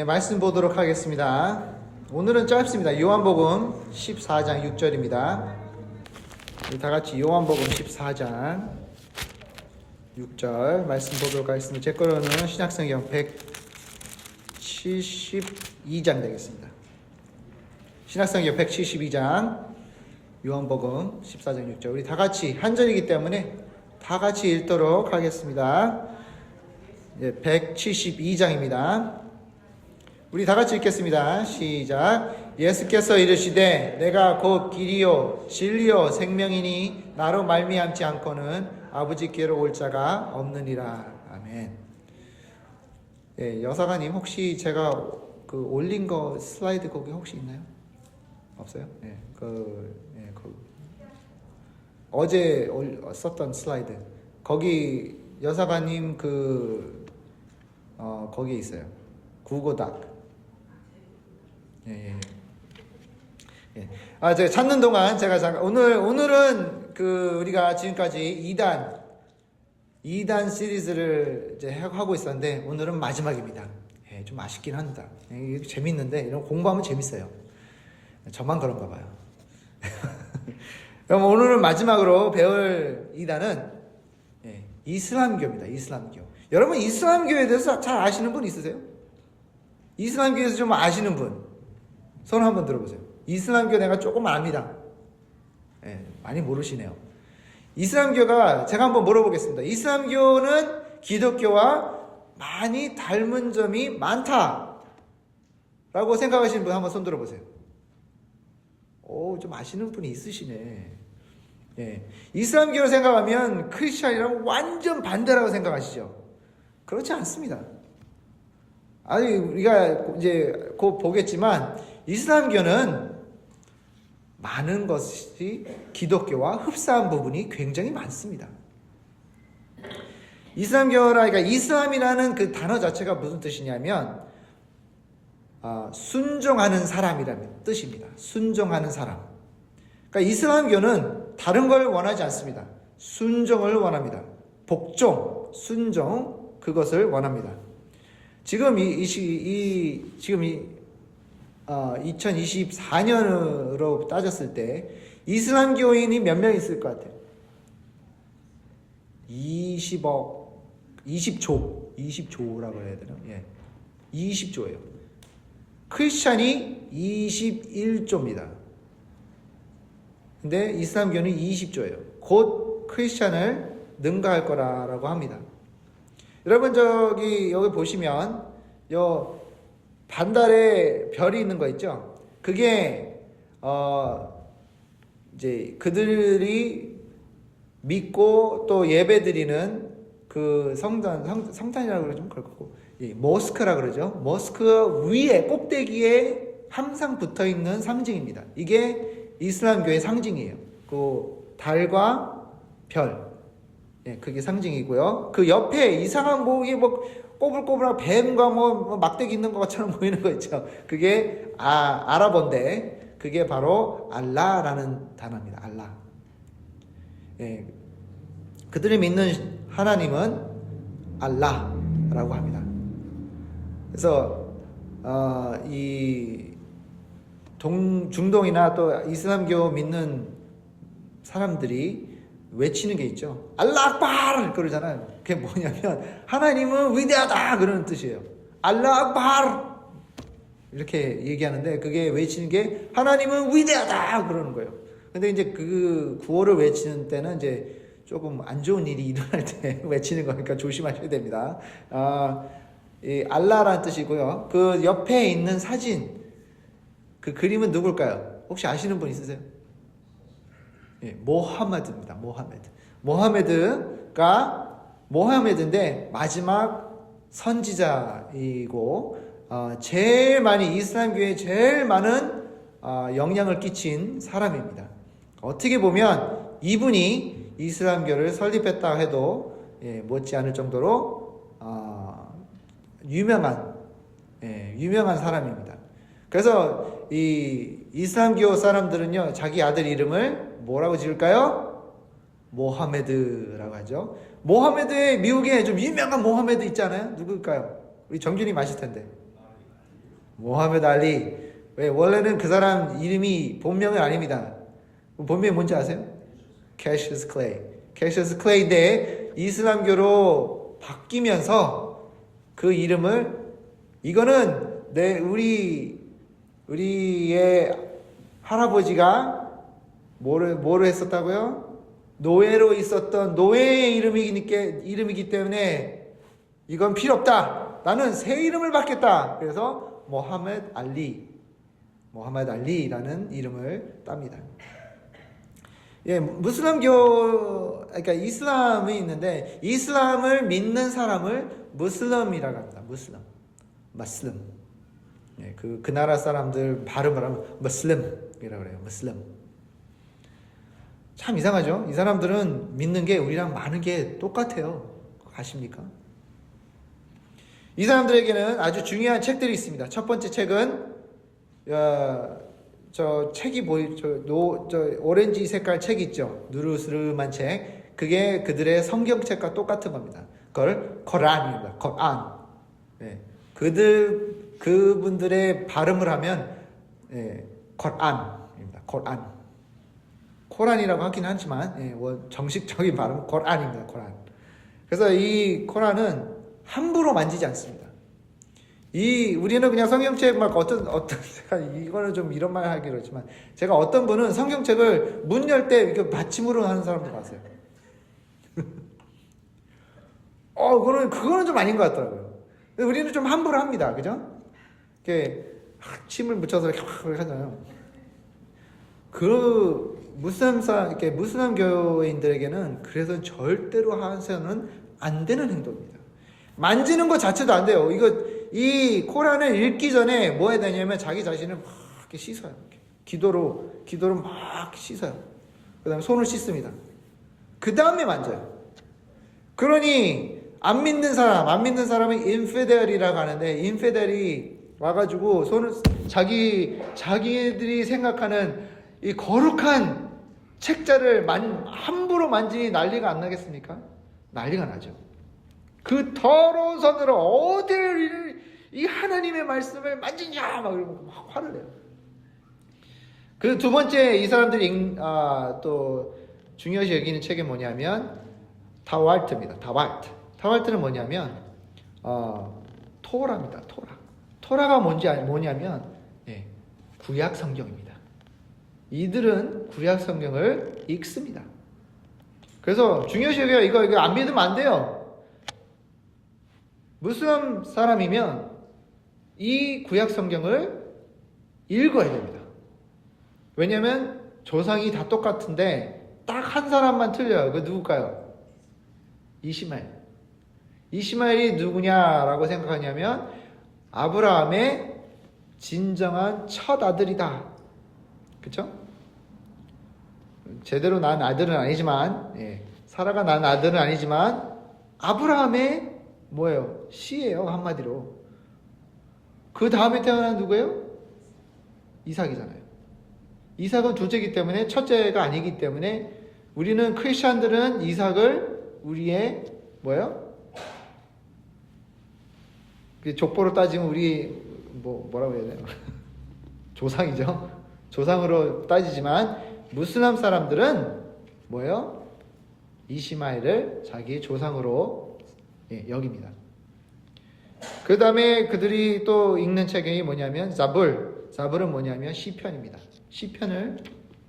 네, 말씀 보도록 하겠습니다. 오늘은 짧습니다. 요한복음 14장 6절입니다. 우리 다 같이 요한복음 14장 6절 말씀 보도록 하겠습니다. 제 거로는 신약성경 172장 되겠습니다. 신약성경 172장 요한복음 14장 6절 우리 다 같이 한 절이기 때문에 다 같이 읽도록 하겠습니다. 172장입니다. 우리 다 같이 읽겠습니다. 시작. 예수께서 이르시되 내가 곧 길이요 진리요 생명이니 나로 말미암지 않고는 아버지께로 올 자가 없느니라. 아멘. 여사가님 혹시 제가 올린 거 슬라이드 거기 혹시 있나요? 없어요? 어제 썼던 슬라이드 거기 여사가님 거기에 있어요. 구고닥. 제가 찾는 동안 제가 잠깐 오늘은 우리가 지금까지 2단 시리즈를 이제 하고 있었는데 오늘은 마지막입니다. 좀 아쉽긴 합니다. 재밌는데 이런 공부하면 재밌어요. 저만 그런가 봐요. 그럼 오늘은 마지막으로 배울 2단은 이슬람교입니다. 이슬람교. 여러분 이슬람교에 대해서 잘 아시는 분 있으세요? 이슬람교에서 좀 아시는 분? 손 한번 들어보세요. 이슬람교 내가 조금 압니다. 많이 모르시네요. 이슬람교가 제가 한번 물어보겠습니다. 이슬람교는 기독교와 많이 닮은 점이 많다라고 생각하시는 분 한번 손 들어보세요. 좀 아시는 분이 있으시네. 이슬람교를 생각하면 크리스찬이랑 완전 반대라고 생각하시죠? 그렇지 않습니다. 아니, 우리가 이제 곧 보겠지만, 이슬람교는 많은 것이 기독교와 흡사한 부분이 굉장히 많습니다. 그러니까 이슬람이라는 그 단어 자체가 무슨 뜻이냐면, 순종하는 사람이라는 뜻입니다. 순종하는 사람. 그러니까 이슬람교는 다른 걸 원하지 않습니다. 순종을 원합니다. 복종, 순종, 그것을 원합니다. 지금 2024년으로 따졌을 때 이슬람교인이 몇 명 있을 것 같아요? 20조라고 해야 되나? 20조예요. 크리스찬이 21조입니다. 근데 이슬람교는 20조예요. 곧 크리스찬을 능가할 거라고 합니다. 여러분 여기 보시면 요 반달에 별이 있는 거 있죠? 그게 이제 그들이 믿고 또 예배드리는 그 성단이라고 그러죠. 그렇고 모스크라 그러죠. 모스크 위에 꼭대기에 항상 붙어 있는 상징입니다. 이게 이슬람교의 상징이에요. 그 달과 별. 그게 상징이고요. 그 옆에 이상한 이게 꼬불꼬불한 뱀과 막대기 있는 것처럼 보이는 거 있죠. 그게 아랍어인데 그게 바로 알라라는 단어입니다. 알라. 그들이 믿는 하나님은 알라라고 합니다. 그래서 이 중동이나 또 이슬람교 믿는 사람들이 외치는 게 있죠. 알라 악발 그러잖아요. 그게 뭐냐면 하나님은 위대하다 그러는 뜻이에요. 알라 악발 이렇게 얘기하는데 그게 외치는 게 하나님은 위대하다 그러는 거예요. 근데 이제 그 구호를 외치는 때는 이제 조금 안 좋은 일이 일어날 때 외치는 거니까 조심하셔야 됩니다. 이 알라라는 뜻이고요. 그 옆에 있는 사진 그 그림은 누굴까요? 혹시 아시는 분 있으세요? 모하메드입니다. 모하메드인데 마지막 선지자이고 제일 많이 이슬람교에 제일 많은 영향을 끼친 사람입니다. 어떻게 보면 이분이 이슬람교를 설립했다 해도 못지않을 정도로 유명한 사람입니다. 그래서 이 이슬람교 사람들은요 자기 아들 이름을 뭐라고 지을까요? 모하메드라고 하죠. 모하메드의 미국에 좀 유명한 모하메드 있잖아요. 누굴까요? 우리 정준이 아실 텐데. 모하메드 알리. 왜? 원래는 그 사람 이름이 본명은 아닙니다. 본명이 뭔지 아세요? 캐셔스 클레이. 캐셔스 클레이인데 이슬람교로 바뀌면서 그 이름을 이거는 우리의 할아버지가 뭐를 했었다고요? 노예로 있었던 노예의 이름이기 때문에 이건 필요 없다. 나는 새 이름을 받겠다. 그래서 모하메드 알리라는 이름을 땄니다. 예, 그러니까 이슬람이 있는데 이슬람을 믿는 사람을 무슬림이라고 합니다. 무슬림. 예, 그 나라 사람들 발음을 하면 무슬림이라고 그래요. 무슬림. 참 이상하죠? 이 사람들은 믿는 게 우리랑 많은 게 똑같아요. 아십니까? 이 사람들에게는 아주 중요한 책들이 있습니다. 첫 번째 책은 저 책이 저 오렌지 색깔 책 있죠. 누르스름한 책. 그게 그들의 성경책과 똑같은 겁니다. 그걸 코란입니다. 코란. 네. 그분들의 발음을 하면 코란입니다. 코란. 코란이라고 하긴 하지만 정식적인 발음은 코란입니다. 코란. 그래서 이 코란은 함부로 만지지 않습니다. 우리는 그냥 성경책 막 제가 이거는 좀 이런 말 하기 그렇지만 제가 어떤 분은 성경책을 문 열 때 이렇게 받침으로 하는 사람도 봤어요. 그거는 좀 아닌 것 같더라고요. 우리는 좀 함부로 합니다. 그죠? 이렇게 침을 묻혀서 이렇게 하잖아요. 이렇게 무슬림 교인들에게는 그래서 절대로 하셔서는 안 되는 행동입니다. 만지는 것 자체도 안 돼요. 이 코란을 읽기 전에 뭐 해야 되냐면 자기 자신을 막 이렇게 씻어요. 기도로 막 씻어요. 그 다음에 손을 씻습니다. 그 다음에 만져요. 그러니 안 믿는 사람은 인피델이라고 하는데 인피델이 와가지고 손을 자기들이 생각하는 이 거룩한 책자를 함부로 만지니 난리가 안 나겠습니까? 난리가 나죠. 그 더러운 손으로 어디를 이 하나님의 말씀을 만지냐 막 이러고 막 화를 내요. 그 두 번째 이 사람들이 또 중요시 여기는 책이 뭐냐면 타왈트입니다. 타왈트는 뭐냐면 토라입니다. 토라가 뭐냐면 구약 성경입니다. 이들은 구약 성경을 읽습니다. 그래서 중요시 여기가 이거 안 믿으면 안 돼요. 무슬림 사람이면 이 구약 성경을 읽어야 됩니다. 왜냐하면 조상이 다 똑같은데 딱 한 사람만 틀려요. 그 누굴까요? 이시마엘이 누구냐라고 생각하냐면 아브라함의 진정한 첫 아들이다. 그쵸? 제대로 난 아들은 아니지만 사라가 난 아들은 아니지만 아브라함의 뭐예요? 씨예요. 한마디로. 그 다음에 태어난 누구예요? 이삭이잖아요. 이삭은 둘째이기 때문에 첫째가 아니기 때문에 우리는 크리스천들은 이삭을 우리의 뭐예요? 족보로 따지면 우리 뭐라고 해야 되나? 조상이죠. 조상으로 따지지만 무슬림 사람들은 뭐예요? 이시마엘을 자기 조상으로 여깁니다. 그 다음에 그들이 또 읽는 책이 뭐냐면 자불은 뭐냐면 시편입니다. 시편을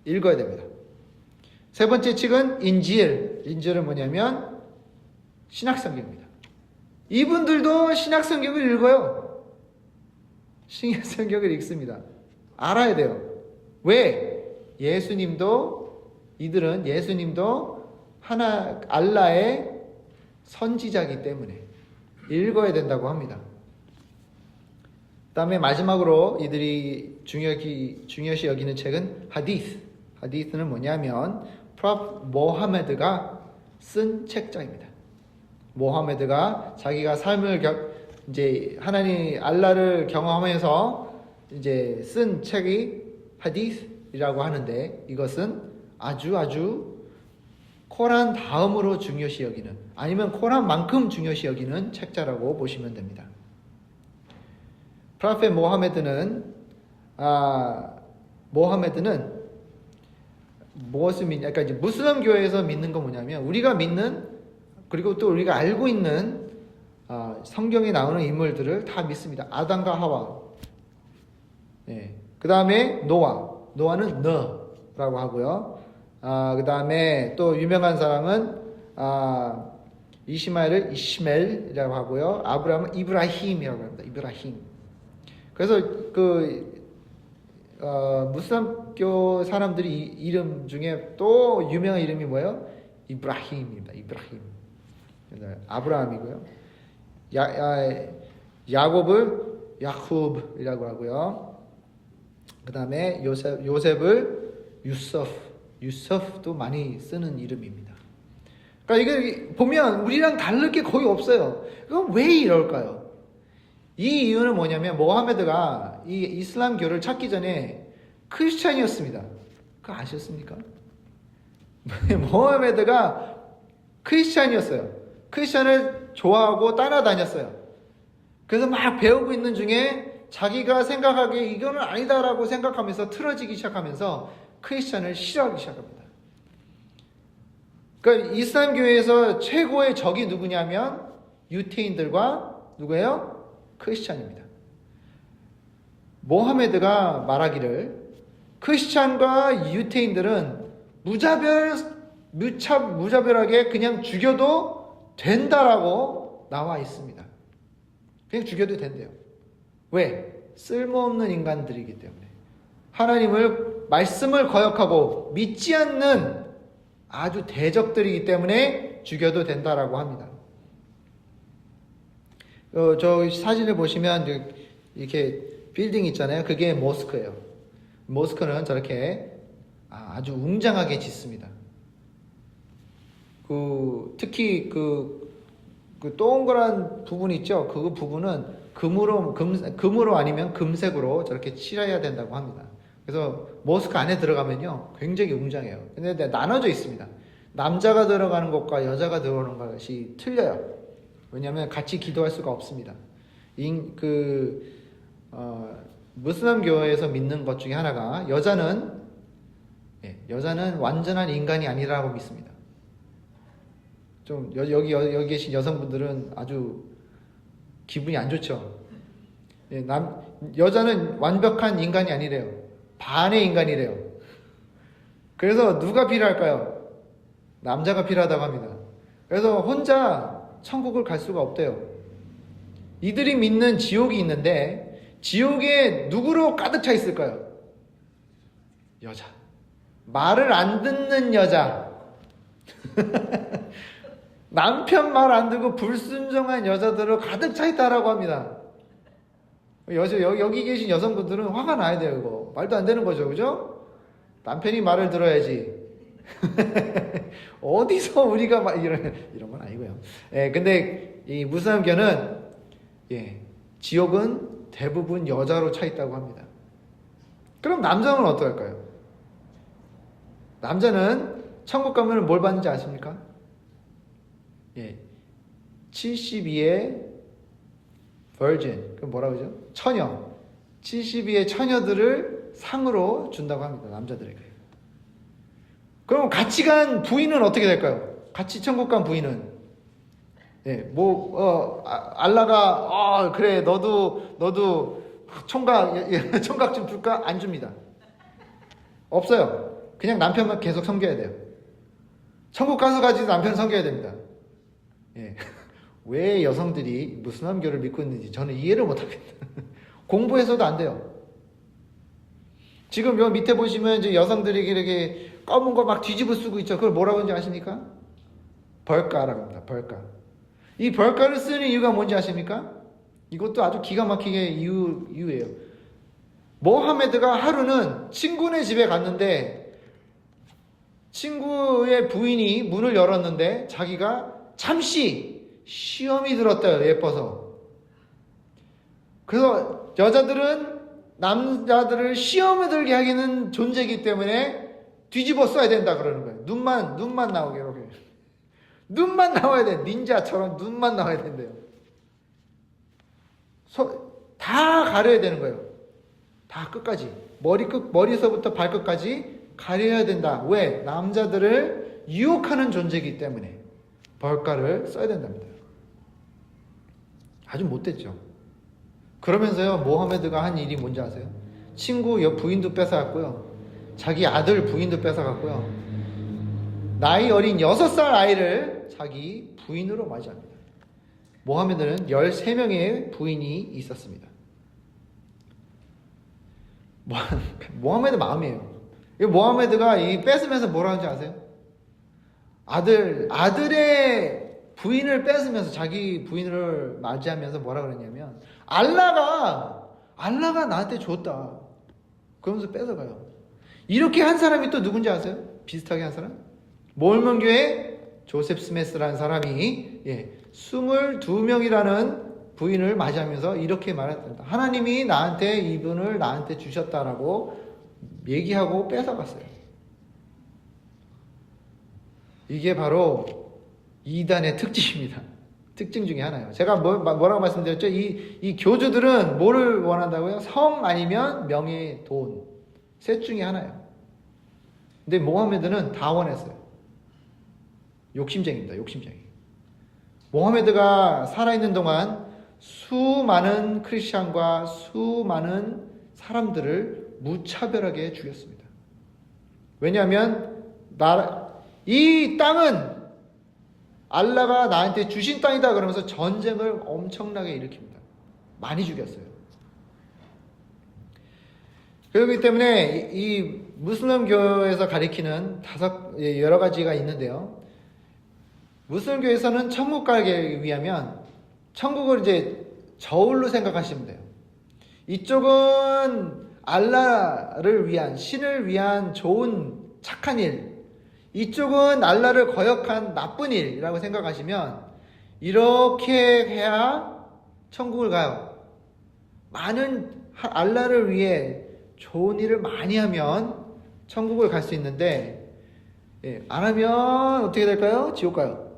읽어야 됩니다. 세 번째 책은 인질은 뭐냐면 신약성경입니다. 이분들도 신약성경을 읽어요. 신약성경을 읽습니다. 알아야 돼요. 왜? 이들은 예수님도 알라의 선지자이기 때문에 읽어야 된다고 합니다. 그 다음에 마지막으로 이들이 중요시 여기는 책은 하디스. 하디스는 뭐냐면 프로페트 모하메드가 쓴 책자입니다. 모하메드가 자기가 삶을 이제 하나님 알라를 경험하면서 이제 쓴 책이 하디스이라고 하는데 이것은 아주 코란 다음으로 중요시 여기는 아니면 코란만큼 중요시 여기는 책자라고 보시면 됩니다. 프라페 모하메드는 무엇을 믿냐? 그러니까 이제 무슬림 교회에서 믿는 건 뭐냐면 우리가 믿는 그리고 또 우리가 알고 있는 성경에 나오는 인물들을 다 믿습니다. 아담과 하와. 예. 그 다음에 노아는 너라고 하고요. 그 다음에 또 유명한 사람은 이시마엘을 이시멜이라고 하고요. 아브라함은 이브라힘이라고 합니다. 이브라힘. 그래서 무슬림교 사람들이 이름 중에 또 유명한 이름이 뭐예요? 이브라힘입니다. 이브라힘. 아브라함이고요. 야곱을 야쿰이라고 하고요. 그 다음에 요셉을 유섭도 많이 쓰는 이름입니다. 그러니까 이게 보면 우리랑 다를 게 거의 없어요. 그럼 왜 이럴까요? 이 이유는 뭐냐면 모하메드가 이 이슬람교를 찾기 전에 크리스찬이었습니다. 그거 아셨습니까? 모하메드가 크리스찬이었어요. 크리스찬을 좋아하고 따라다녔어요. 그래서 막 배우고 있는 중에 자기가 생각하기에 이거는 아니다라고 생각하면서 틀어지기 시작하면서 크리스찬을 싫어하기 시작합니다. 그러니까 이슬람교회에서 최고의 적이 누구냐면 유태인들과 누구예요? 크리스찬입니다. 모하메드가 말하기를 크리스찬과 유태인들은 무자별하게 그냥 죽여도 된다라고 나와 있습니다. 그냥 죽여도 된대요. 왜? 쓸모없는 인간들이기 때문에. 하나님을 말씀을 거역하고 믿지 않는 아주 대적들이기 때문에 죽여도 된다라고 합니다. 저 사진을 보시면 이렇게 빌딩 있잖아요. 그게 모스크예요. 모스크는 저렇게 아주 웅장하게 짓습니다. 특히 그 동그란 부분 있죠. 그 부분은 금으로 아니면 금색으로 저렇게 칠해야 된다고 합니다. 그래서 모스크 안에 들어가면요 굉장히 웅장해요. 근데 나눠져 있습니다. 남자가 들어가는 것과 여자가 들어가는 것이 틀려요. 왜냐하면 같이 기도할 수가 없습니다. 무슬림 교회에서 믿는 것 중에 하나가 여자는 완전한 인간이 아니라고 믿습니다. 좀 여기 계신 여성분들은 아주 기분이 안 좋죠. 여자는 완벽한 인간이 아니래요. 반의 인간이래요. 그래서 누가 필요할까요? 남자가 필요하다고 합니다. 그래서 혼자 천국을 갈 수가 없대요. 이들이 믿는 지옥이 있는데 지옥에 누구로 가득 차 있을까요? 여자. 말을 안 듣는 여자. 남편 말 안 듣고 불순종한 여자들로 가득 차 있다라고 합니다. 여기 계신 여성분들은 화가 나야 돼요, 이거. 말도 안 되는 거죠, 그죠? 남편이 말을 들어야지. 어디서 우리가 막 이런 건 아니고요. 근데 이 무슬림교는 지옥은 대부분 여자로 차 있다고 합니다. 그럼 남자는 어떨까요? 남자는 천국 가면 뭘 받는지 아십니까? 72의 virgin, 그 뭐라고 그러죠? 처녀. 72의 처녀들을 상으로 준다고 합니다. 남자들에게. 그럼 같이 간 부인은 어떻게 될까요? 같이 천국 간 부인은 알라가 그래 너도 총각 좀 줄까? 안 줍니다. 없어요. 그냥 남편만 계속 섬겨야 돼요. 천국 가서까지 남편 섬겨야 됩니다. 왜 여성들이 무슬림교를 믿고 있는지 저는 이해를 못하겠다. 공부해서도 안 돼요. 지금 요 밑에 보시면 이제 여성들이 이렇게 검은 거 막 뒤집어 쓰고 있죠. 그걸 뭐라고 하는지 아십니까? 벌가라고 합니다. 벌가. 이 벌가를 쓰는 이유가 뭔지 아십니까? 이것도 아주 기가 막히게 이유예요. 모하메드가 하루는 친구네 집에 갔는데 친구의 부인이 문을 열었는데 자기가 잠시 시험이 들었대요. 예뻐서. 그래서 여자들은 남자들을 시험에 들게 하기는 존재이기 때문에 뒤집어 써야 된다 그러는 거예요. 눈만 나오게 이렇게. 눈만 나와야 돼. 닌자처럼 눈만 나와야 된대요. 다 가려야 되는 거예요. 다 끝까지. 머리서부터 발끝까지 가려야 된다. 왜? 남자들을 유혹하는 존재이기 때문에 벌가를 써야 된답니다. 아주 못됐죠. 그러면서요, 모하메드가 한 일이 뭔지 아세요? 친구 부인도 뺏어갔고요. 자기 아들 부인도 뺏어갔고요. 나이 어린 6살 아이를 자기 부인으로 맞이합니다. 모하메드는 13명의 부인이 있었습니다. 모하메드 마음이에요. 모하메드가 이 뺏으면서 뭐라 하는지 아세요? 아들의 부인을 뺏으면서 자기 부인을 맞이하면서 뭐라 그랬냐면 알라가 나한테 줬다. 그러면서 뺏어가요. 이렇게 한 사람이 또 누군지 아세요? 비슷하게 한 사람? 몰몬교회 조셉 스미스라는 사람이 22명이라는 부인을 맞이하면서 이렇게 말했답니다. 하나님이 나한테 이분을 나한테 주셨다라고 얘기하고 뺏어갔어요. 이게 바로 이단의 특징입니다. 특징 중에 하나예요. 제가 뭐라고 말씀드렸죠? 이 교주들은 뭐를 원한다고요? 성 아니면 명예, 돈. 셋 중에 하나예요. 근데 모하메드는 다 원했어요. 욕심쟁이입니다. 욕심쟁이. 모하메드가 살아있는 동안 수많은 크리스찬과 수많은 사람들을 무차별하게 죽였습니다. 왜냐하면 이 땅은 알라가 나한테 주신 땅이다 그러면서 전쟁을 엄청나게 일으킵니다. 많이 죽였어요. 그렇기 때문에 이 무슬림교에서 가리키는 여러 가지가 있는데요. 무슬림교에서는 천국 가기 위하면 천국을 이제 저울로 생각하시면 돼요. 이쪽은 알라를 위한, 신을 위한 좋은 착한 일, 이쪽은 알라를 거역한 나쁜 일이라고 생각하시면 이렇게 해야 천국을 가요. 많은 알라를 위해 좋은 일을 많이 하면 천국을 갈 수 있는데 안 하면 어떻게 될까요? 지옥 가요.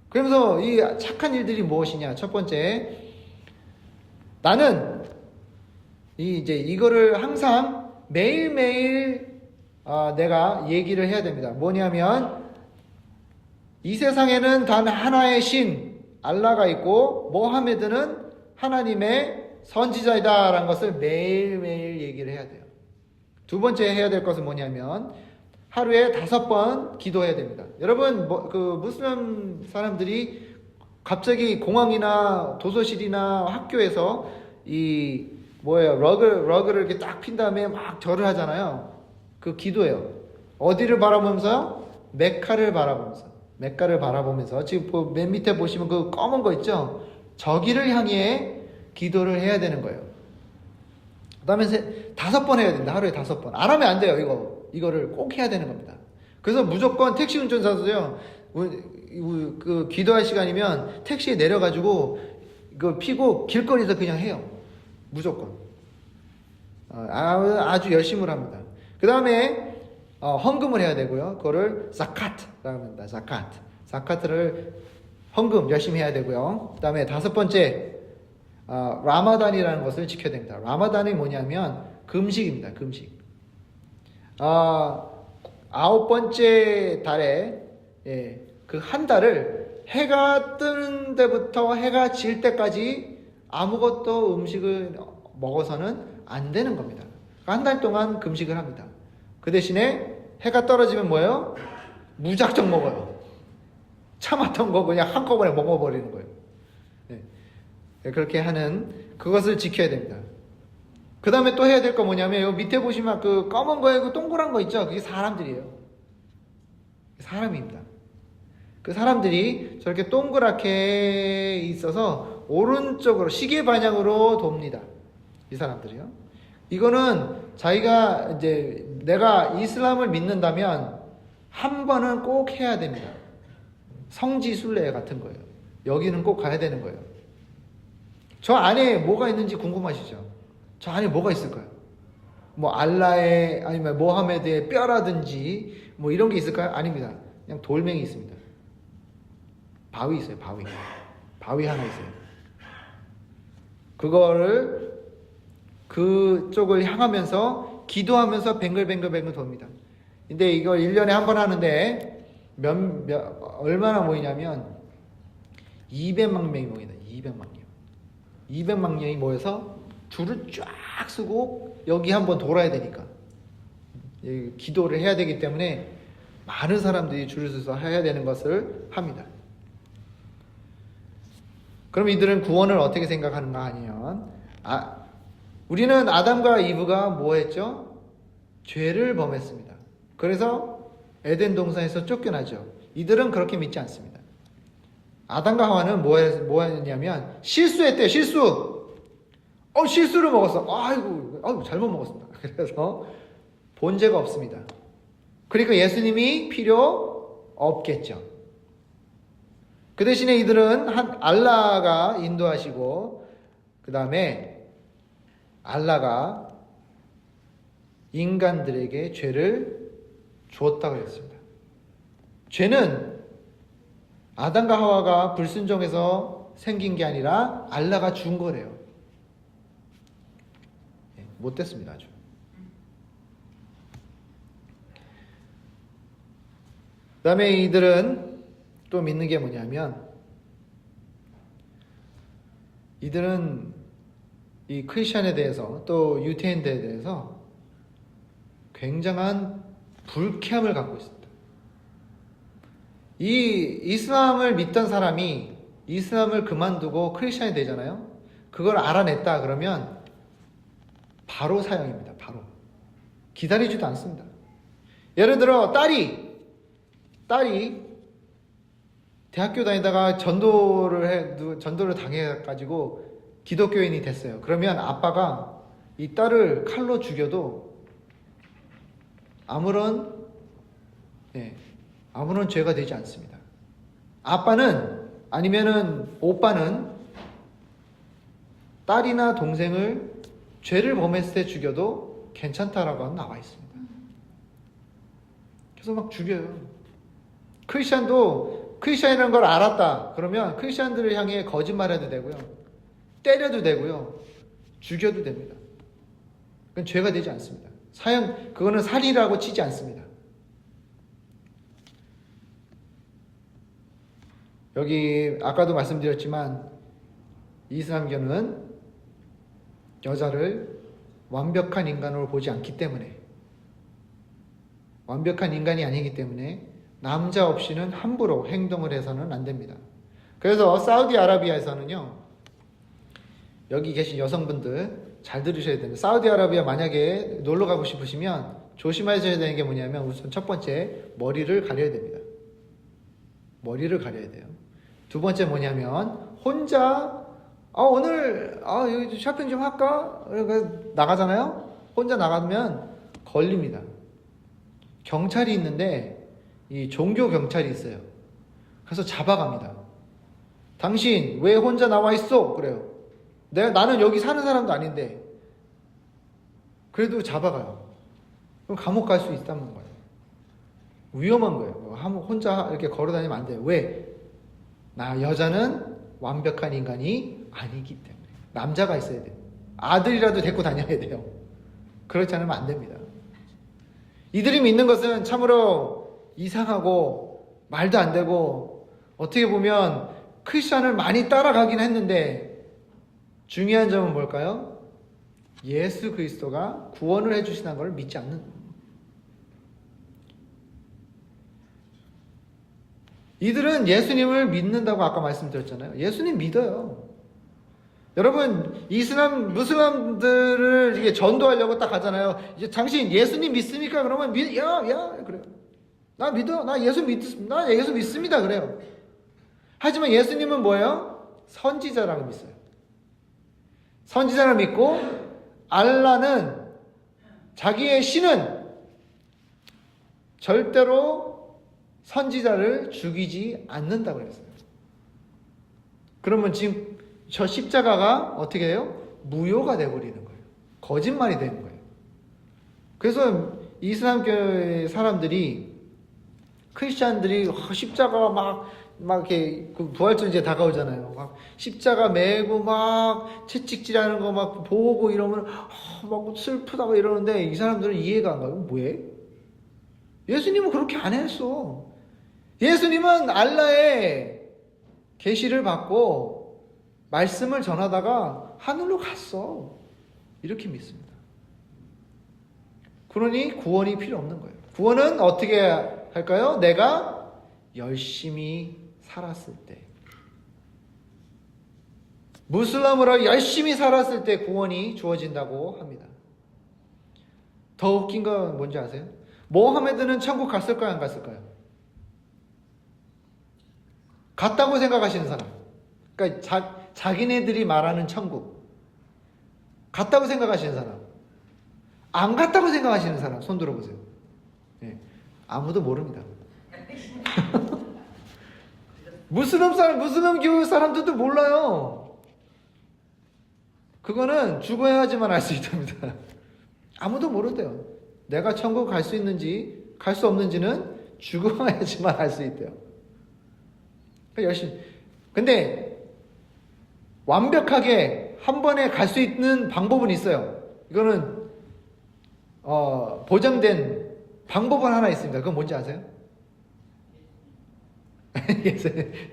그러면서 이 착한 일들이 무엇이냐? 첫 번째, 나는 이거를 항상 매일매일 내가 얘기를 해야 됩니다. 뭐냐면 이 세상에는 단 하나의 신 알라가 있고 모하메드는 하나님의 선지자이다라는 것을 매일매일 얘기를 해야 돼요. 두 번째 해야 될 것은 뭐냐면 하루에 5번 기도해야 됩니다. 여러분 무슬림 사람들이 갑자기 공항이나 도서실이나 학교에서 러그를 이렇게 딱 핀 다음에 막 절을 하잖아요. 그 기도예요. 어디를 바라보면서요? 메카를 바라보면서 지금 맨 밑에 보시면 그 검은 거 있죠? 저기를 향해 기도를 해야 되는 거예요. 그 다음에 5번 해야 된다. 하루에 5번. 안 하면 안 돼요. 이거를 꼭 해야 되는 겁니다. 그래서 무조건 택시 운전사도요. 그 기도할 시간이면 택시에 내려가지고 이거 피고 길거리에서 그냥 해요. 무조건. 아주 열심히 합니다. 그 다음에 헌금을 해야 되고요. 그거를 자카트라고 합니다. 자카트를 헌금 열심히 해야 되고요. 그 다음에 5번째 라마단이라는 것을 지켜야 됩니다. 라마단이 뭐냐면 금식입니다. 금식. 9번째 달에 그 한 달을 해가 뜨는 데부터 해가 질 때까지 아무것도 음식을 먹어서는 안 되는 겁니다. 한 달 동안 금식을 합니다. 그 대신에 해가 떨어지면 뭐예요? 무작정 먹어요. 참았던 거 그냥 한꺼번에 먹어버리는 거예요. 그렇게 하는 그것을 지켜야 됩니다. 그 다음에 또 해야 될 거 뭐냐면 여기 밑에 보시면 그 검은 거에 그 동그란 거 있죠? 그게 사람들이에요. 사람입니다. 그 사람들이 저렇게 동그랗게 있어서 오른쪽으로 시계 방향으로 돕니다. 이 사람들이요. 이거는 자기가 이제 내가 이슬람을 믿는다면 한 번은 꼭 해야 됩니다. 성지순례 같은 거예요. 여기는 꼭 가야 되는 거예요. 저 안에 뭐가 있는지 궁금하시죠? 저 안에 뭐가 있을까요? 뭐 알라의 아니면 모하메드의 뼈라든지 뭐 이런 게 있을까요? 아닙니다. 그냥 돌멩이 있습니다. 바위 있어요. 바위 하나 있어요. 그거를 그쪽을 향하면서 기도하면서 뱅글뱅글뱅글 돕니다. 근데 이걸 1년에 한 번 하는데 얼마나 모이냐면 200만 명이 모이다. 200만 명. 200만 명이 모여서 줄을 쫙 쓰고 여기 한번 돌아야 되니까 기도를 해야 되기 때문에 많은 사람들이 줄을 서서 해야 되는 것을 합니다. 그럼 이들은 구원을 어떻게 생각하는가 하면 우리는 아담과 이브가 뭐 했죠? 죄를 범했습니다. 그래서 에덴 동산에서 쫓겨나죠. 이들은 그렇게 믿지 않습니다. 아담과 하와는 뭐 했냐면 실수했대요. 실수를 먹었어. 아이고 잘못 먹었습니다. 그래서 본죄가 없습니다. 그러니까 예수님이 필요 없겠죠. 그 대신에 이들은 알라가 인도하시고 그 다음에 알라가 인간들에게 죄를 주었다고 했습니다. 죄는 아담과 하와가 불순종해서 생긴 게 아니라 알라가 준 거래요. 못됐습니다. 아주. 그 다음에 이들은 또 믿는 게 뭐냐면 이들은 이 크리스천에 대해서 또 유태인들에 대해서 굉장한 불쾌함을 갖고 있습니다. 이 이슬람을 믿던 사람이 이슬람을 그만두고 크리스천이 되잖아요. 그걸 알아냈다 그러면 바로 사형입니다. 바로. 기다리지도 않습니다. 예를 들어 딸이 대학교 다니다가 전도를 당해가지고 기독교인이 됐어요. 그러면 아빠가 이 딸을 칼로 죽여도 아무런 죄가 되지 않습니다. 아빠는 아니면은 오빠는 딸이나 동생을 죄를 범했을 때 죽여도 괜찮다라고 나와 있습니다. 그래서 막 죽여요. 크리스천이라는 걸 알았다. 그러면 크리스천들을 향해 거짓말해도 되고요. 때려도 되고요. 죽여도 됩니다. 그건 죄가 되지 않습니다. 그거는 살인이라고 치지 않습니다. 여기 아까도 말씀드렸지만 이슬람교는 여자를 완벽한 인간으로 보지 않기 때문에 완벽한 인간이 아니기 때문에 남자 없이는 함부로 행동을 해서는 안 됩니다. 그래서 사우디아라비아에서는요. 여기 계신 여성분들 잘 들으셔야 됩니다. 사우디아라비아 만약에 놀러 가고 싶으시면 조심하셔야 되는 게 뭐냐면 우선 첫 번째 머리를 가려야 됩니다. 머리를 가려야 돼요. 두 번째 뭐냐면 혼자 오늘 여기 쇼핑 좀 할까? 나가잖아요. 혼자 나가면 걸립니다. 경찰이 있는데 이 종교 경찰이 있어요. 그래서 잡아갑니다. 당신 왜 혼자 나와 있어? 그래요. 나는 여기 사는 사람도 아닌데 그래도 잡아가요. 그럼 감옥 갈 수 있다는 거예요. 위험한 거예요. 혼자 이렇게 걸어다니면 안 돼요. 왜? 여자는 완벽한 인간이 아니기 때문에. 남자가 있어야 돼요. 아들이라도 데리고 다녀야 돼요. 그렇지 않으면 안 됩니다. 이들이 믿는 것은 참으로 이상하고 말도 안 되고 어떻게 보면 크리스천을 많이 따라가긴 했는데 중요한 점은 뭘까요? 예수 그리스도가 구원을 해주시는 걸 믿지 않는. 이들은 예수님을 믿는다고 아까 말씀드렸잖아요. 예수님 믿어요. 여러분 무슬람들을 이게 전도하려고 딱 가잖아요. 이제 당신 예수님 믿습니까? 그러면 그래요. 나 믿어. 나 예수 믿습니다. 그래요. 하지만 예수님은 뭐예요? 선지자라고 믿어요. 선지자를 믿고 알라는 자기의 신은 절대로 선지자를 죽이지 않는다고 그랬어요. 그러면 지금 저 십자가가 어떻게 해요? 무효가 되어버리는 거예요. 거짓말이 되는 거예요. 그래서 이슬람교의 사람들이 크리스찬들이 십자가가 막 막 이렇게 그 부활절 이제 다가오잖아요. 막 십자가 메고 막 채찍질하는 거 막 보고 이러면 막 슬프다 고 이러는데 이 사람들은 이해가 안 가요. 뭐해? 예수님은 그렇게 안 했어. 예수님은 알라의 계시를 받고 말씀을 전하다가 하늘로 갔어. 이렇게 믿습니다. 그러니 구원이 필요 없는 거예요. 구원은 어떻게 할까요? 내가 열심히 살았을 때, 무슬림으로 열심히 살았을 때 구원이 주어진다고 합니다. 더 웃긴 건 뭔지 아세요? 모하메드는 천국 갔을까요? 안 갔을까요? 갔다고 생각하시는 사람. 그러니까 자기네들이 말하는 천국. 갔다고 생각하시는 사람. 안 갔다고 생각하시는 사람. 손 들어보세요. 네. 아무도 모릅니다. 무슬림 교회 사람들도 몰라요. 그거는 죽어야지만 알 수 있답니다. 아무도 모른대요. 내가 천국 갈 수 있는지 갈 수 없는지는 죽어야지만 알 수 있대요. 열심히. 근데 완벽하게 한 번에 갈 수 있는 방법은 있어요. 이거는 보장된 방법은 하나 있습니다. 그건 뭔지 아세요?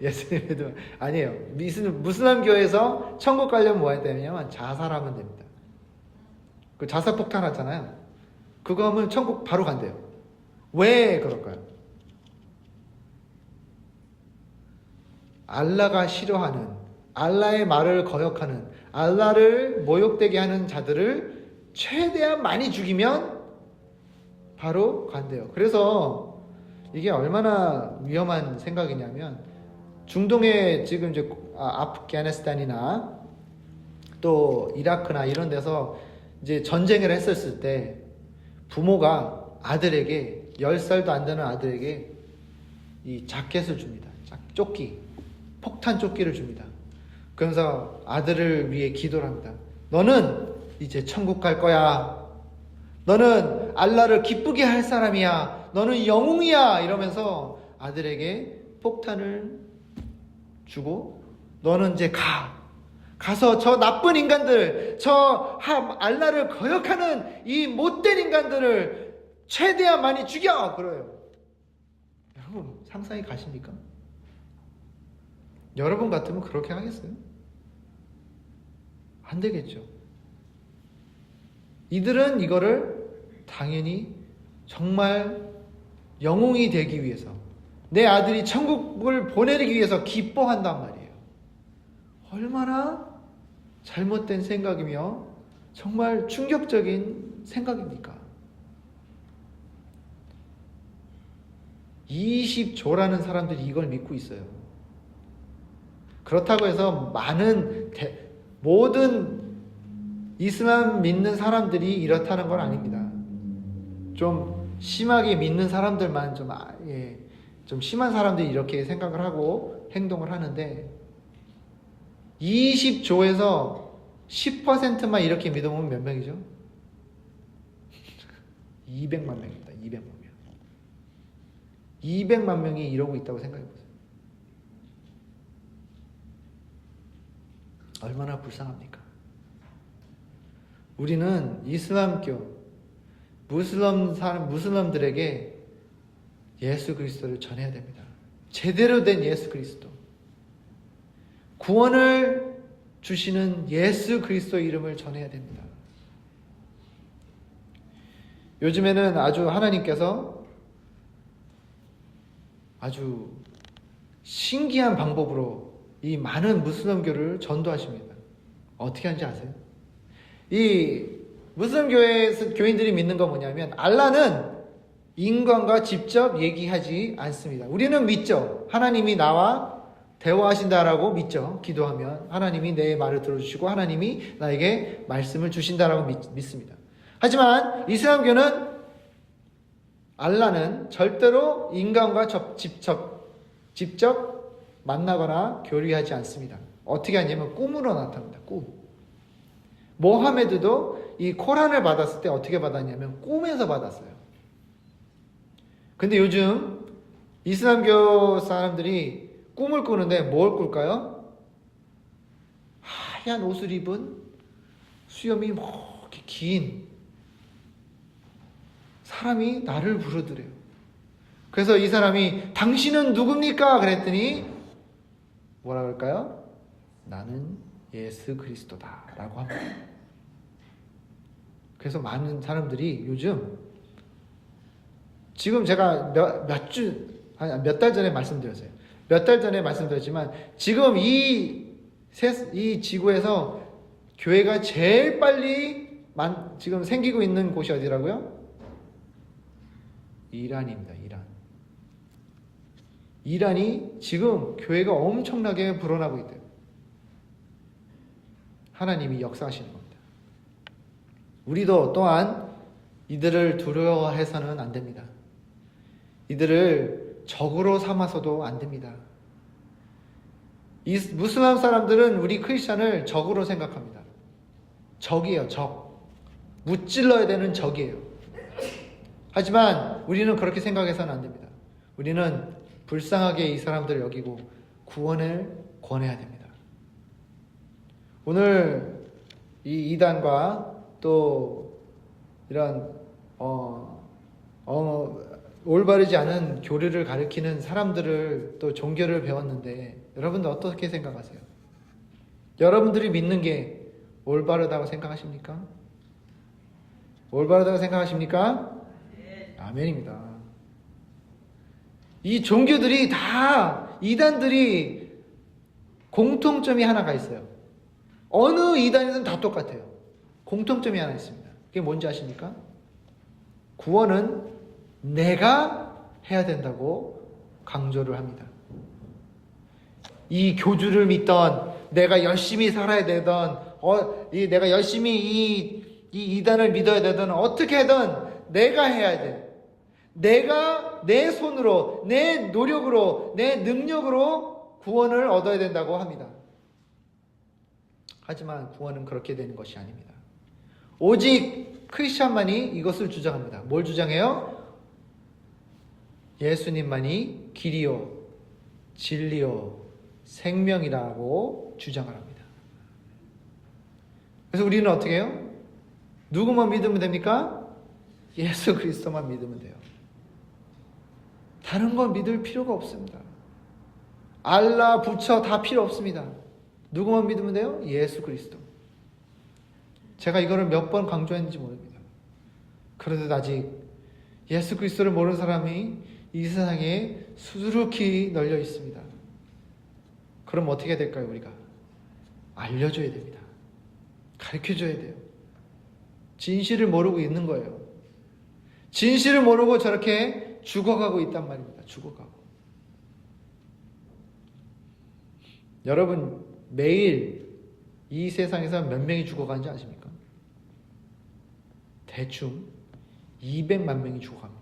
예수님도 아니에요. 무슬림 교회에서 천국 가려면 뭐 해야 되냐면 자살하면 됩니다. 그 자살 폭탄 하잖아요. 그거 하면 천국 바로 간대요. 왜 그럴까요? 알라가 싫어하는, 알라의 말을 거역하는, 알라를 모욕되게 하는 자들을 최대한 많이 죽이면 바로 간대요. 그래서 이게 얼마나 위험한 생각이냐면, 중동에 지금 이제 아프가니스탄이나 또 이라크나 이런 데서 이제 전쟁을 했었을 때 부모가 아들에게 10살도 안 되는 아들에게 이 자켓을 줍니다. 조끼, 폭탄 조끼를 줍니다. 그러면서 아들을 위해 기도를 합니다. 너는 이제 천국 갈 거야. 너는 알라를 기쁘게 할 사람이야. 너는 영웅이야. 이러면서 아들에게 폭탄을 주고 너는 이제 가서 저 나쁜 인간들, 저 알라를 거역하는 이 못된 인간들을 최대한 많이 죽여. 그래요. 여러분 상상이 가십니까? 여러분 같으면 그렇게 하겠어요? 안 되겠죠. 이들은 이거를 당연히 정말 영웅이 되기 위해서, 내 아들이 천국을 보내기 위해서 기뻐한단 말이에요. 얼마나 잘못된 생각이며 정말 충격적인 생각입니까? 20조라는 사람들이 이걸 믿고 있어요. 그렇다고 해서 모든 이슬람 믿는 사람들이 이렇다는 건 아닙니다. 좀 심하게 믿는 사람들만 좀 심한 사람들이 이렇게 생각을 하고 행동을 하는데, 20조에서 10%만 이렇게 믿어보면 몇 명이죠? 200만 명입니다. 200만 명. 200만 명이 이러고 있다고 생각해보세요. 얼마나 불쌍합니까? 우리는 이슬람교, 무슬림들에게 예수 그리스도를 전해야 됩니다. 제대로 된 예수 그리스도, 구원을 주시는 예수 그리스도 이름을 전해야 됩니다. 요즘에는 아주 하나님께서 아주 신기한 방법으로 이 많은 무슬림교를 전도하십니다. 어떻게 하는지 아세요? 이 무슬림 교인들이 믿는 건 뭐냐면, 알라는 인간과 직접 얘기하지 않습니다. 우리는 믿죠. 하나님이 나와 대화하신다라고 믿죠. 기도하면 하나님이 내 말을 들어주시고 하나님이 나에게 말씀을 주신다라고 믿습니다. 하지만 이슬람교는 알라는 절대로 인간과 직접 만나거나 교류하지 않습니다. 어떻게 하냐면 꿈으로 나타납니다. 꿈. 모하메드도 이 코란을 받았을 때 어떻게 받았냐면 꿈에서 받았어요. 근데 요즘 이슬람교 사람들이 꿈을 꾸는데 뭘 꿀까요? 하얀 옷을 입은 수염이 뭐 이렇게 긴 사람이 나를 부르더래요. 그래서 이 사람이 당신은 누굽니까? 그랬더니 뭐라 그럴까요? 나는 예수 그리스도다 라고 합니다. 그래서 많은 사람들이 요즘 지금 제가 몇 달 전에 말씀드렸어요. 몇 달 전에 말씀드렸지만 지금 이 지구에서 교회가 제일 빨리 지금 생기고 있는 곳이 어디라고요? 이란입니다. 이란이 지금 교회가 엄청나게 불어나고 있대요. 하나님이 역사하시는 겁니다. 우리도 또한 이들을 두려워해서는 안 됩니다. 이들을 적으로 삼아서도 안 됩니다. 이 무슬람 사람들은 우리 크리스찬을 적으로 생각합니다. 적이에요, 적. 무찔러야 되는 적이에요. 하지만 우리는 그렇게 생각해서는 안 됩니다. 우리는 불쌍하게 이 사람들을 여기고 구원을 권해야 됩니다. 오늘 이 이단과 또 이런 올바르지 않은 교리를 가르치는 사람들을 또 종교를 배웠는데 여러분들 어떻게 생각하세요? 여러분들이 믿는 게 올바르다고 생각하십니까? 올바르다고 생각하십니까? 아멘입니다. 이 종교들이 다 이단들이 공통점이 하나가 있어요. 어느 이단이든 다 똑같아요. 공통점이 하나 있습니다. 그게 뭔지 아십니까? 구원은 내가 해야 된다고 강조를 합니다. 이 교주를 믿던, 내가 열심히 살아야 되던, 내가 열심히 이 이단을 믿어야 되던, 어떻게든 내가 해야 돼. 내가 내 손으로, 내 노력으로, 내 능력으로 구원을 얻어야 된다고 합니다. 하지만 구원은 그렇게 되는 것이 아닙니다. 오직 크리스찬만이 이것을 주장합니다. 뭘 주장해요? 예수님만이 길이요, 진리요, 생명이라고 주장을 합니다. 그래서 우리는 어떻게 해요? 누구만 믿으면 됩니까? 예수 그리스도만 믿으면 돼요. 다른 건 믿을 필요가 없습니다. 알라, 부처 다 필요 없습니다. 누구만 믿으면 돼요? 예수 그리스도. 제가 이거를 몇 번 강조했는지 모릅니다. 그런데 아직 예수 그리스도를 모르는 사람이 이 세상에 수두룩히 널려 있습니다. 그럼 어떻게 될까요, 우리가? 알려줘야 됩니다. 가르쳐줘야 돼요. 진실을 모르고 있는 거예요. 진실을 모르고 저렇게 죽어가고 있단 말입니다. 죽어가고. 여러분, 매일 이 세상에서 몇 명이 죽어가는지 아십니까? 대충 200만 명이 죽어갑니다.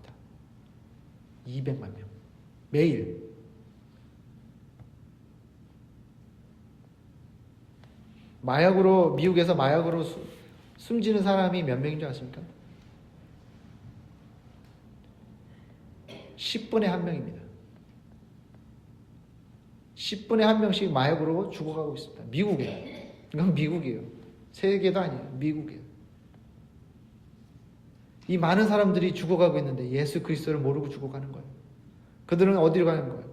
200만 명. 매일. 미국에서 마약으로 숨지는 사람이 몇 명인 줄 아십니까? 10분에 1명입니다. 10분에 1명씩 마약으로 죽어가고 있습니다. 미국이에요. 이건 미국이에요. 세계도 아니에요. 미국이에요. 이 많은 사람들이 죽어가고 있는데 예수 그리스도를 모르고 죽어가는 거예요. 그들은 어디로 가는 거예요?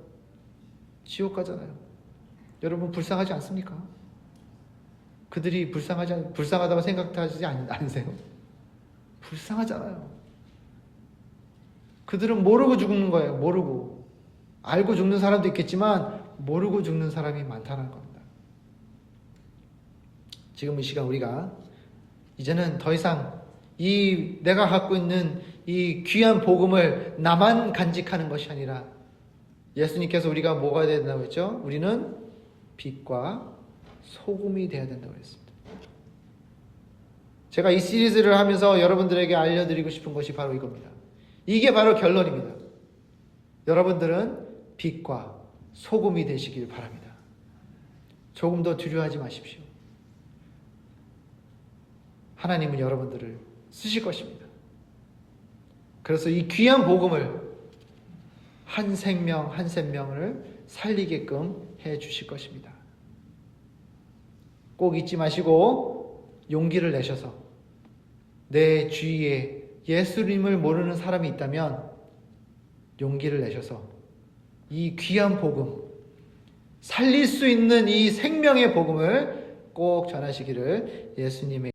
지옥 가잖아요. 여러분 불쌍하지 않습니까? 그들이 불쌍하다고 생각하지 않으세요? 불쌍하잖아요. 그들은 모르고 죽는 거예요. 모르고. 알고 죽는 사람도 있겠지만 모르고 죽는 사람이 많다는 겁니다. 지금 이 시간 우리가 이제는 더 이상 내가 갖고 있는 이 귀한 복음을 나만 간직하는 것이 아니라 예수님께서 우리가 뭐가 돼야 된다고 했죠? 우리는 빛과 소금이 돼야 된다고 했습니다. 제가 이 시리즈를 하면서 여러분들에게 알려드리고 싶은 것이 바로 이겁니다. 이게 바로 결론입니다. 여러분들은 빛과 소금이 되시길 바랍니다. 조금 더 두려워하지 마십시오. 하나님은 여러분들을 쓰실 것입니다. 그래서 이 귀한 복음을 한 생명 한 생명을 살리게끔 해 주실 것입니다. 꼭 잊지 마시고 용기를 내셔서 내 주위에 예수님을 모르는 사람이 있다면 용기를 내셔서 이 귀한 복음, 살릴 수 있는 이 생명의 복음을 꼭 전하시기를 예수님의